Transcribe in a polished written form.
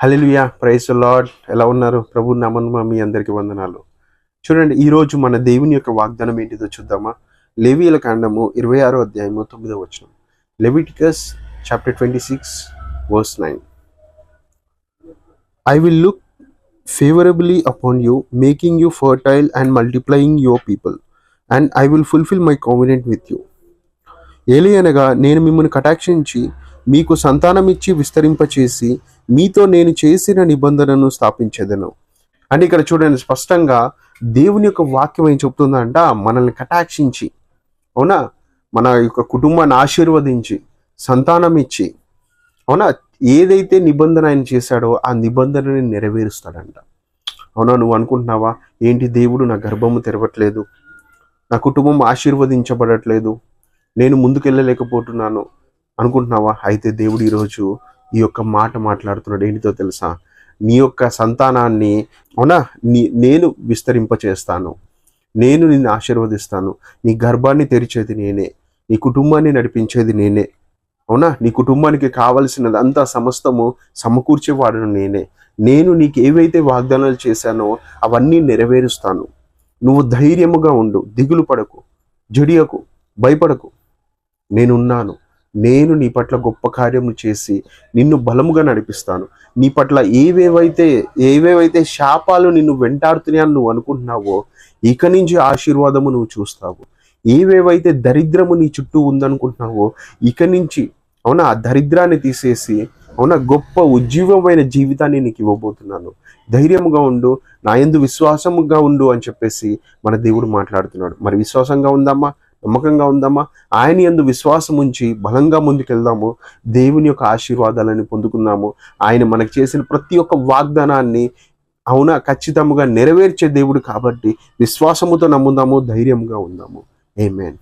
Hallelujah, praise the lord. ఎలా ఉన్నారు? ప్రభు నామమున మీ అందరికీ వందనాలు. చూడండి, ఈరోజు మన దేవుని యొక్క వాగ్దానం ఏంటిదో చూద్దామా? లేవీయుల కాండము 26వ అధ్యాయము 9వ వచనం. Leviticus chapter 26 verse 9. I will look favorably upon you, making you fertile and multiplying your people, and I will fulfill my covenant with you. ఏలియనగా నేను మిమ్మల్ని కటాక్షించి మీకు సంతానమిచ్చి విస్తరింపచేసి మీతో నేను చేసిన నిబంధనను స్థాపించేదను అని. ఇక్కడ చూడండి, స్పష్టంగా దేవుని యొక్క వాక్యం ఏం చెప్తుందంట? మనల్ని కటాక్షించి, అవునా, మన యొక్క కుటుంబాన్ని ఆశీర్వదించి సంతానం ఇచ్చి, అవునా, ఏదైతే నిబంధన ఆయన చేశాడో ఆ నిబంధనని నెరవేరుస్తాడంట. అవునా, నువ్వు అనుకుంటున్నావా, ఏంటి దేవుడు నా గర్భము తెరవట్లేదు, నా కుటుంబం ఆశీర్వదించబడట్లేదు, నేను ముందుకెళ్ళలేకపోతున్నాను అనుకుంటున్నావా? అయితే దేవుడు ఈరోజు ఈ యొక్క మాట మాట్లాడుతున్నాడు. ఏంటితో తెలుసా? నీ యొక్క సంతానాన్ని, అవునా, నేను విస్తరింపచేస్తాను, నేను నిన్ను ఆశీర్వదిస్తాను, నీ గర్భాన్ని తెరిచేది నేనే, నీ కుటుంబాన్ని నడిపించేది నేనే, అవునా, నీ కుటుంబానికి కావలసినది అంతా సమస్తము సమకూర్చేవాడును నేనే. నేను నీకు ఏవైతే వాగ్దానాలు చేశానో అవన్నీ నెరవేరుస్తాను. నువ్వు ధైర్యముగా ఉండు, దిగులు పడకు, జడియకు, భయపడకు, నేనున్నాను. నేను నీ పట్ల గొప్ప కార్యము చేసి నిన్ను బలముగా నడిపిస్తాను. నీ పట్ల ఏవేవైతే శాపాలు నిన్ను వెంటాడుతున్నాయని నువ్వు అనుకుంటున్నావో, ఇక నుంచి ఆశీర్వాదము నువ్వు చూస్తావు. ఏవేవైతే దరిద్రము నీ చుట్టూ ఉందనుకుంటున్నావో, ఇక నుంచి, అవునా, ఆ దరిద్రాన్ని తీసేసి, అవునా, గొప్ప ఉజ్జీవమైన జీవితాన్ని నీకు ఇవ్వబోతున్నాను. ధైర్యముగా ఉండు, నా యందు విశ్వాసముగా ఉండు అని చెప్పేసి మన దేవుడు మాట్లాడుతున్నాడు. మరి విశ్వాసంగా ఉందామా? నమ్మకంగా ఉందామా? ఆయన యందు విశ్వాసం ఉంచి బలంగా ముందుకెళ్దాము. దేవుని యొక్క ఆశీర్వాదాలను పొందుకుందాము. ఆయన మనకు చేసిన ప్రతి ఒక్క వాగ్దానాన్ని, అవునా, ఖచ్చితంగా నెరవేర్చే దేవుడు కాబట్టి విశ్వాసముతో నమ్ముదాము, ధైర్యంగా ఉందాము. ఆమేన్.